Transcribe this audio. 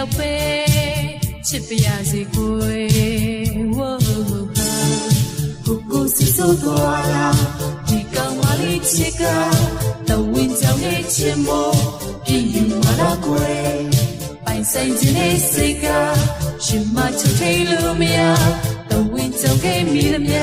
ရောက်ပဲချစ်ပြရစီကိုဝိုးကိုစီဆိုတော်လာဒီကောင်မလေးချစ်ကတဝင်းကြောင့်လေးချင်မို့ပြည်ယူမလာကွယ်ပိုင်ဆိုင်ခြင်းနဲ့စိတ်ကရှင်မချစ်ထိလို့မရတဝင်းကြောင့်ခဲ့မိလို့မရ